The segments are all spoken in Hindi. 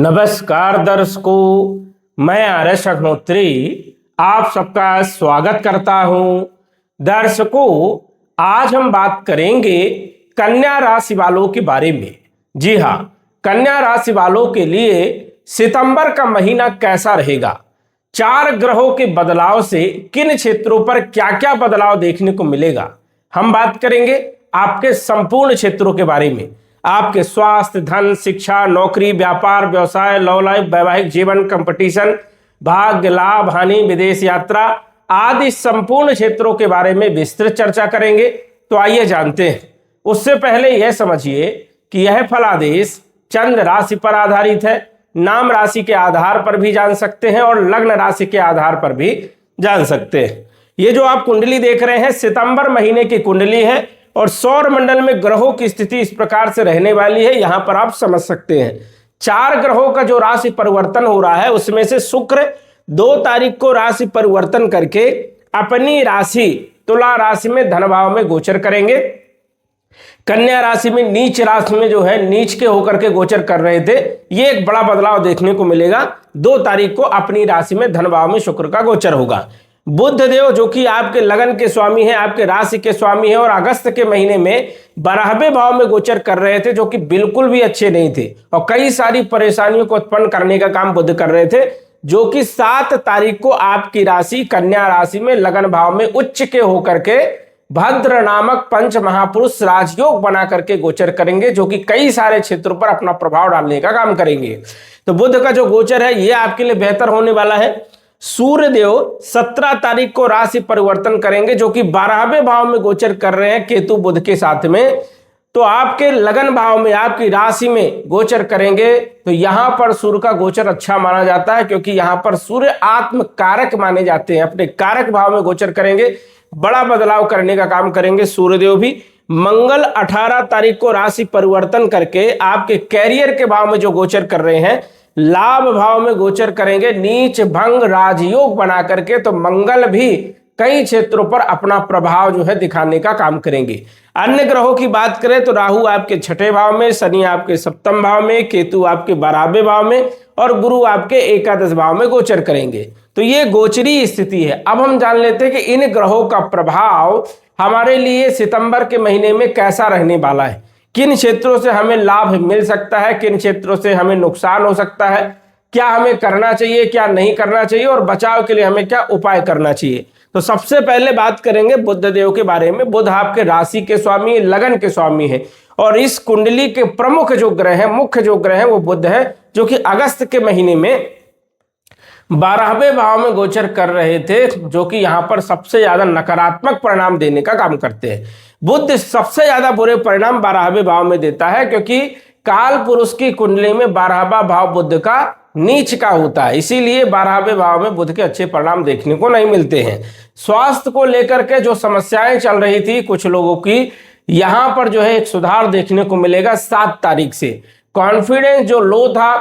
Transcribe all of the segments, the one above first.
नमस्कार दर्शकों, मैं आर्यश अग्निहोत्री आप सबका स्वागत करता हूं। दर्शकों, आज हम बात करेंगे कन्या राशि वालों के बारे में। जी हां, कन्या राशि वालों के लिए सितंबर का महीना कैसा रहेगा, 4 ग्रहों के बदलाव से किन क्षेत्रों पर क्या क्या बदलाव देखने को मिलेगा। हम बात करेंगे आपके संपूर्ण क्षेत्रों के बारे में, आपके स्वास्थ्य, धन, शिक्षा, नौकरी, व्यापार, व्यवसाय, लव लाइफ, वैवाहिक जीवन, कंपटीशन, भाग्य, लाभ, हानि, विदेश यात्रा आदि संपूर्ण क्षेत्रों के बारे में विस्तृत चर्चा करेंगे। तो आइए जानते हैं। उससे पहले यह समझिए कि यह फलादेश चंद्र राशि पर आधारित है। नाम राशि के आधार पर भी जान सकते हैं और लग्न राशि के आधार पर भी जान सकते हैं। ये जो आप कुंडली देख रहे हैं, सितंबर महीने की कुंडली है और सौर मंडल में ग्रहों की स्थिति इस प्रकार से रहने वाली है। यहां पर आप समझ सकते हैं 4 ग्रहों का जो राशि परिवर्तन हो रहा है, उसमें से शुक्र 2 तारीख को राशि परिवर्तन करके अपनी राशि तुला राशि में धन भाव में गोचर करेंगे। कन्या राशि में नीच राशि में जो है नीच के होकर के गोचर कर रहे थे, ये एक बड़ा बदलाव देखने को मिलेगा। 2 तारीख को अपनी राशि में धन भाव में शुक्र का गोचर होगा। बुध देव जो कि आपके लगन के स्वामी हैं, आपके राशि के स्वामी हैं, और अगस्त के महीने में 12वें भाव में गोचर कर रहे थे, जो कि बिल्कुल भी अच्छे नहीं थे और कई सारी परेशानियों को उत्पन्न करने का काम बुध कर रहे थे, जो कि 7 तारीख को आपकी राशि कन्या राशि में लगन भाव में उच्च के होकर के भद्र नामक पंच महापुरुष राजयोग बना करके गोचर करेंगे, जो कि कई सारे क्षेत्रों पर अपना प्रभाव डालने का काम करेंगे। तो बुध का जो गोचर है ये आपके लिए बेहतर होने वाला है। सूर्य देव 17 तारीख को राशि परिवर्तन करेंगे, जो कि 12वें भाव में गोचर कर रहे हैं केतु बुध के साथ में। तो आपके लगन भाव में आपकी राशि में गोचर करेंगे। तो यहां पर सूर्य का गोचर अच्छा माना जाता है, क्योंकि यहां पर सूर्य आत्म कारक माने जाते हैं। अपने कारक भाव में गोचर करेंगे, बड़ा बदलाव करने का काम करेंगे सूर्यदेव भी। मंगल 18 तारीख को राशि परिवर्तन करके आपके कैरियर के भाव में जो गोचर कर रहे हैं, लाभ भाव में गोचर करेंगे, नीच भंग राजयोग बना करके। तो मंगल भी कई क्षेत्रों पर अपना प्रभाव जो है दिखाने का काम करेंगे। अन्य ग्रहों की बात करें तो राहु आपके 6ठे भाव में, शनि आपके 7वें भाव में, केतु आपके 12वें भाव में और गुरु आपके 11 भाव में गोचर करेंगे। तो ये गोचरी स्थिति है। अब हम जान लेते हैं कि इन ग्रहों का प्रभाव हमारे लिए सितंबर के महीने में कैसा रहने वाला है, किन क्षेत्रों से हमें लाभ मिल सकता है, किन क्षेत्रों से हमें नुकसान हो सकता है, क्या हमें करना चाहिए, क्या नहीं करना चाहिए और बचाव के लिए हमें क्या उपाय करना चाहिए। तो सबसे पहले बात करेंगे बुध देव के बारे में। बुध आपके राशि के स्वामी, लगन के स्वामी है और इस कुंडली के प्रमुख जो ग्रह हैं, मुख्य जो ग्रह हैं वो बुध है, जो कि अगस्त के महीने में 12वें भाव में गोचर कर रहे थे, जो कि यहां पर सबसे ज्यादा नकारात्मक परिणाम देने का काम करते हैं। बुध सबसे ज्यादा बुरे परिणाम 12वें भाव में देता है, क्योंकि काल पुरुष की कुंडली में 12वां भाव बुध का नीच का होता है, इसीलिए 12वें भाव में बुध के अच्छे परिणाम देखने को नहीं मिलते हैं। स्वास्थ्य को लेकर के जो समस्याएं चल रही थी कुछ लोगों की, यहां पर जो है एक सुधार देखने को मिलेगा 7 तारीख से। कॉन्फिडेंस जो लो था,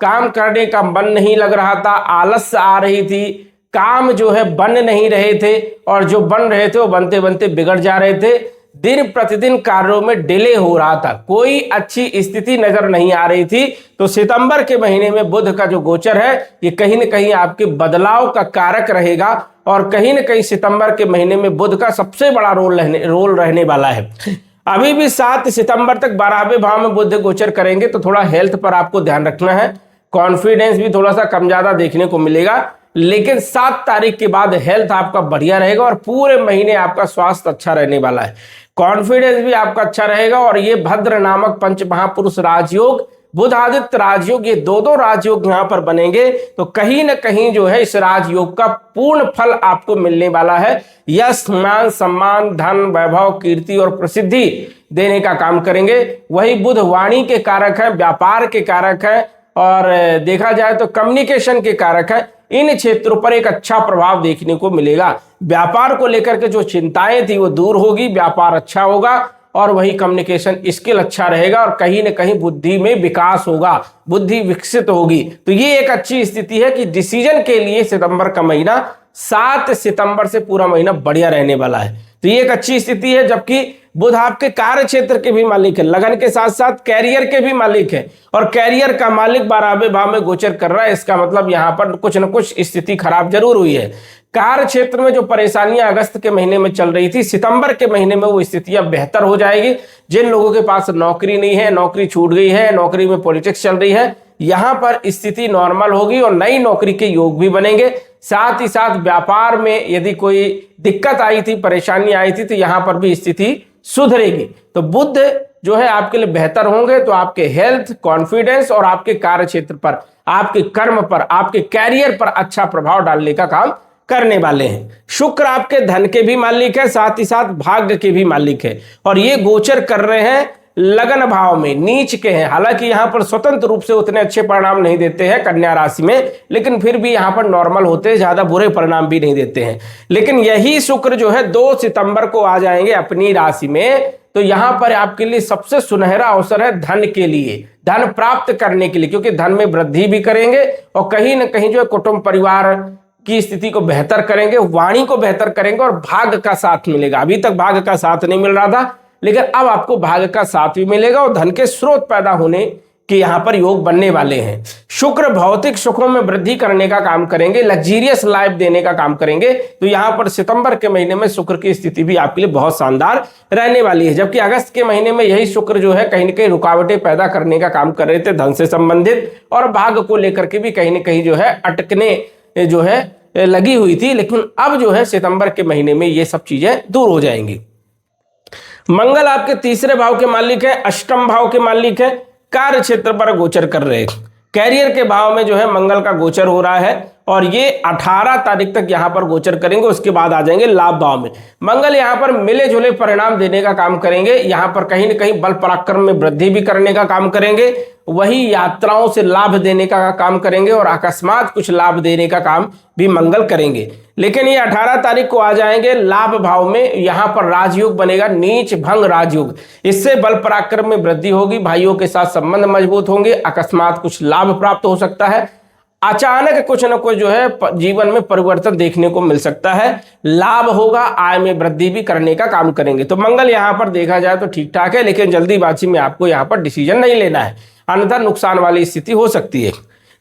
काम करने का मन नहीं लग रहा था, आलस्य आ रही थी, काम जो है बन नहीं रहे थे और जो बन रहे थे वो बनते बनते बिगड़ जा रहे थे। दिन प्रतिदिन कार्यों में डिले हो रहा था, कोई अच्छी स्थिति नजर नहीं आ रही थी। तो सितंबर के महीने में बुध का जो गोचर है ये कहीं ना कहीं आपके बदलाव का कारक रहेगा और कहीं ना कहीं सितंबर के महीने में बुध का सबसे बड़ा रोल रहने वाला है। अभी भी 7 सितंबर तक 12वें भाव में बुध गोचर करेंगे, तो थोड़ा हेल्थ पर आपको ध्यान रखना है। कॉन्फिडेंस भी थोड़ा सा कम ज्यादा देखने को मिलेगा, लेकिन 7 तारीख के बाद हेल्थ आपका बढ़िया रहेगा और पूरे महीने आपका स्वास्थ्य अच्छा रहने वाला है। कॉन्फिडेंस भी आपका अच्छा रहेगा और ये भद्र नामक पंच महापुरुष राजयोग, बुध आदित्य राजयोग, ये 2 राजयोग यहां पर बनेंगे। तो कहीं ना कहीं जो है इस राजयोग का पूर्ण फल आपको मिलने वाला है। यश, मान, सम्मान, धन, वैभव, कीर्ति और प्रसिद्धि देने का काम करेंगे। वही बुध वाणी के कारक है, व्यापार के कारक है और देखा जाए तो कम्युनिकेशन के कारक है। इन क्षेत्रों पर एक अच्छा प्रभाव देखने को मिलेगा। व्यापार को लेकर के जो चिंताएं थी वो दूर होगी, व्यापार अच्छा होगा और वही कम्युनिकेशन स्किल अच्छा रहेगा और कहीं ना कहीं बुद्धि में विकास होगा, बुद्धि विकसित होगी। तो ये एक अच्छी स्थिति है कि डिसीजन के लिए सितंबर का महीना 7 सितंबर से पूरा महीना बढ़िया रहने वाला है। तो ये एक अच्छी स्थिति है। जबकि बुध आपके कार्य क्षेत्र के भी मालिक है, लगन के साथ साथ कैरियर के भी मालिक है, और कैरियर का मालिक 12वें भाव में गोचर कर रहा है। इसका मतलब यहां पर कुछ न कुछ स्थिति खराब जरूर हुई है। कार्य क्षेत्र में जो परेशानियां अगस्त के महीने में चल रही थी, सितंबर के महीने में वो स्थितियां बेहतर हो जाएगी। जिन लोगों के पास नौकरी नहीं है, नौकरी छूट गई है, नौकरी में पॉलिटिक्स चल रही है, यहां पर स्थिति नॉर्मल होगी और नई नौकरी के योग भी बनेंगे। साथ ही साथ व्यापार में यदि कोई दिक्कत आई थी, परेशानी आई थी, तो यहां पर भी स्थिति सुधरेगी। तो बुध जो है आपके लिए बेहतर होंगे, तो आपके हेल्थ, कॉन्फिडेंस और आपके कार्य क्षेत्र पर, आपके कर्म पर, आपके कैरियर पर अच्छा प्रभाव डालने का काम करने वाले हैं। शुक्र आपके धन के भी मालिक है, साथ ही साथ भाग्य के भी मालिक है, और ये गोचर कर रहे हैं लगन भाव में, नीच के हैं। हालांकि यहां पर स्वतंत्र रूप से उतने अच्छे परिणाम नहीं देते हैं कन्या राशि में, लेकिन फिर भी यहां पर नॉर्मल होते हैं, ज्यादा बुरे परिणाम भी नहीं देते हैं। लेकिन यही शुक्र जो है 2 सितंबर को आ जाएंगे अपनी राशि में, तो यहां पर आपके लिए सबसे सुनहरा अवसर है धन के लिए, धन प्राप्त करने के लिए, क्योंकि धन में वृद्धि भी करेंगे और कहीं ना कहीं जो है कुटुंब परिवार की स्थिति को बेहतर करेंगे, वाणी को बेहतर करेंगे और भाग्य का साथ मिलेगा। अभी तक भाग्य का साथ नहीं मिल रहा था, लेकिन अब आपको भाग्य का साथ भी मिलेगा और धन के स्रोत पैदा होने के यहां पर योग बनने वाले हैं। शुक्र भौतिक सुखों में वृद्धि करने का काम करेंगे, लग्जीरियस लाइफ देने का काम करेंगे। तो यहां पर सितंबर के महीने में शुक्र की स्थिति भी आपके लिए बहुत शानदार रहने वाली है। जबकि अगस्त के महीने में यही शुक्र जो है कहीं ना कहीं रुकावटें पैदा करने का काम कर रहे थे धन से संबंधित, और भाग्य को लेकर के भी कहीं ना कहीं जो है अटकने जो है लगी हुई थी। लेकिन अब जो है सितंबर के महीने में ये सब चीजें दूर हो जाएंगी। मंगल आपके तीसरे भाव के मालिक है, अष्टम भाव के मालिक है, कार्य क्षेत्र पर गोचर कर रहे हैं। कैरियर के भाव में जो है मंगल का गोचर हो रहा है और ये 18 तारीख तक यहां पर गोचर करेंगे, उसके बाद आ जाएंगे लाभ भाव में। मंगल यहां पर मिले जुले परिणाम देने का काम करेंगे, यहां पर कहीं ना कहीं बल पराक्रम में वृद्धि भी करने का काम करेंगे, वही यात्राओं से लाभ देने का काम करेंगे और अकस्मात कुछ लाभ देने का काम भी मंगल करेंगे। लेकिन ये 18 तारीख को आ जाएंगे लाभ भाव में, यहां पर राजयोग बनेगा, नीच भंग राजयोग। इससे बल पराक्रम में वृद्धि होगी, भाइयों के साथ संबंध मजबूत होंगे, अकस्मात कुछ लाभ प्राप्त हो सकता है, अचानक कुछ न कुछ जो है जीवन में परिवर्तन देखने को मिल सकता है, लाभ होगा, आय में वृद्धि भी करने का काम करेंगे। तो मंगल यहां पर देखा जाए तो ठीक ठाक है, लेकिन जल्दीबाजी में आपको यहां पर डिसीजन नहीं लेना है, अन्यथा नुकसान वाली स्थिति हो सकती है।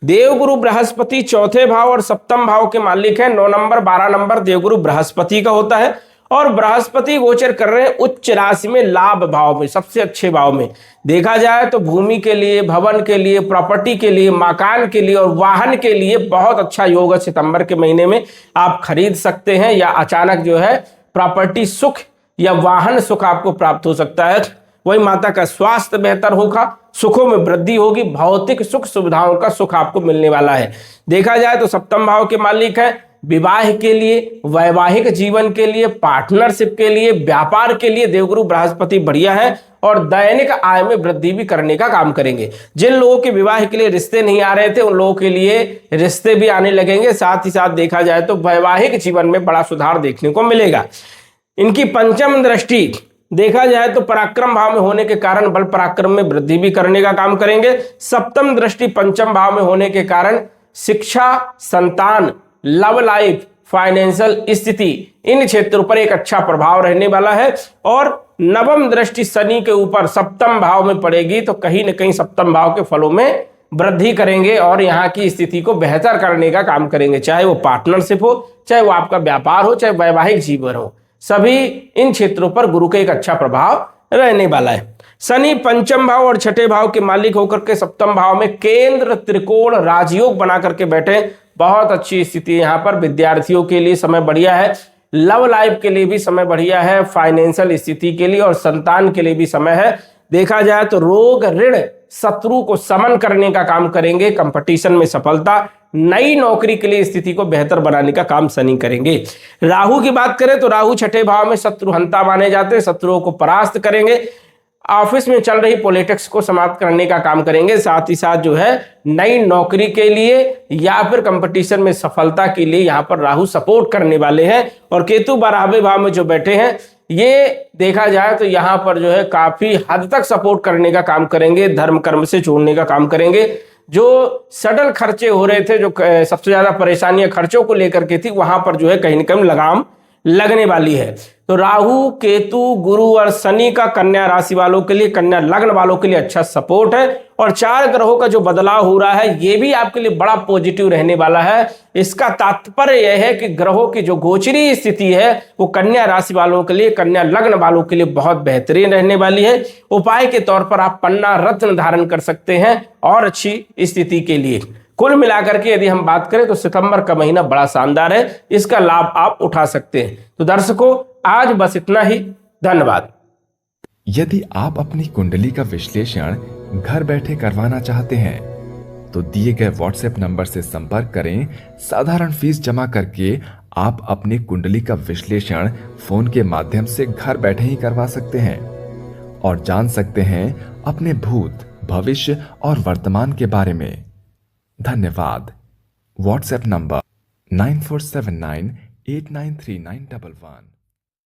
देवगुरु बृहस्पति चौथे भाव और सप्तम भाव के मालिक है। 9 नंबर 12 नंबर देवगुरु बृहस्पति का होता है और बृहस्पति गोचर कर रहे हैं उच्च राशि में, लाभ भाव में, सबसे अच्छे भाव में। देखा जाए तो भूमि के लिए, भवन के लिए, प्रॉपर्टी के लिए, मकान के लिए और वाहन के लिए बहुत अच्छा योग है। सितंबर के महीने में आप खरीद सकते हैं या अचानक जो है प्रॉपर्टी सुख या वाहन सुख आपको प्राप्त हो सकता है। वही माता का स्वास्थ्य बेहतर होगा, सुखों में वृद्धि होगी, भौतिक सुख सुविधाओं का सुख आपको मिलने वाला है। देखा जाए तो सप्तम भाव के मालिक है, विवाह के लिए, वैवाहिक जीवन के लिए, पार्टनरशिप के लिए, व्यापार के लिए देवगुरु बृहस्पति बढ़िया है और दैनिक आय में वृद्धि भी करने का काम करेंगे। जिन लोगों के विवाह के लिए रिश्ते नहीं आ रहे थे उन लोगों के लिए रिश्ते भी आने लगेंगे। साथ ही साथ देखा जाए तो वैवाहिक जीवन में बड़ा सुधार देखने को मिलेगा। इनकी पंचम दृष्टि देखा जाए तो पराक्रम भाव में होने के कारण बल पराक्रम में वृद्धि भी करने का काम करेंगे। सप्तम दृष्टि पंचम भाव में होने के कारण शिक्षा, संतान, लव लाइफ, फाइनेंशियल स्थिति, इन क्षेत्रों पर एक अच्छा प्रभाव रहने वाला है। और नवम दृष्टि शनि के ऊपर सप्तम भाव में पड़ेगी तो कहीं न कहीं सप्तम भाव के फलों में वृद्धि करेंगे और यहाँ की स्थिति को बेहतर करने का काम करेंगे, चाहे वो पार्टनरशिप हो, चाहे वो आपका व्यापार हो, चाहे वैवाहिक जीवन हो, सभी इन क्षेत्रों पर गुरु का एक अच्छा प्रभाव रहने वाला है। शनि पंचम भाव और छठे भाव के मालिक होकर के सप्तम भाव में केंद्र त्रिकोण राजयोग बना करके बैठे, बहुत अच्छी स्थिति यहाँ पर। विद्यार्थियों के लिए समय बढ़िया है, लव लाइफ के लिए भी समय बढ़िया है, फाइनेंशियल स्थिति के लिए और संतान के लिए भी समय है। देखा जाए तो रोग, ऋण, शत्रु को समन करने का काम करेंगे, कंपटीशन में सफलता, नई नौकरी के लिए स्थिति को बेहतर बनाने का काम शनि करेंगे। राहु की बात करें तो राहु छठे भाव में शत्रुहंता माने जाते हैं, शत्रुओं को परास्त करेंगे, ऑफिस में चल रही पॉलिटिक्स को समाप्त करने का काम करेंगे। साथ ही साथ जो है नई नौकरी के लिए या फिर कंपटीशन में सफलता के लिए यहाँ पर राहु सपोर्ट करने वाले हैं। और केतु 12वें भाव में जो बैठे हैं ये देखा जाए तो यहाँ पर जो है काफी हद तक सपोर्ट करने का काम करेंगे, धर्म कर्म से जोड़ने का काम करेंगे। जो सडन खर्चे हो रहे थे, जो सबसे ज्यादा परेशानियां खर्चों को लेकर के थी, वहां पर जो है कहीं ना कहीं लगाम लगने वाली है। तो राहु, केतु, गुरु और शनि का कन्या राशि वालों के लिए, कन्या लग्न वालों के लिए अच्छा सपोर्ट है। और 4 ग्रहों का जो बदलाव हो रहा है ये भी आपके लिए बड़ा पॉजिटिव रहने वाला है। इसका तात्पर्य यह है कि ग्रहों की जो गोचरी स्थिति है वो कन्या राशि वालों के लिए, कन्या लग्न वालों के लिए बहुत बेहतरीन रहने वाली है। उपाय के तौर पर आप पन्ना रत्न धारण कर सकते हैं और अच्छी स्थिति के लिए। कुल मिलाकर के यदि हम बात करें तो सितंबर का महीना बड़ा शानदार है, इसका लाभ आप उठा सकते हैं। तो दर्शकों, आज बस इतना ही। धन्यवाद। यदि आप अपनी कुंडली का विश्लेषण घर बैठे करवाना चाहते हैं तो दिए गए व्हाट्सएप नंबर से संपर्क करें। साधारण फीस जमा करके आप अपनी कुंडली का विश्लेषण फोन के माध्यम से घर बैठे ही करवा सकते हैं और जान सकते हैं अपने भूत, भविष्य और वर्तमान के बारे में। धन्यवाद। WhatsApp number 9479893911।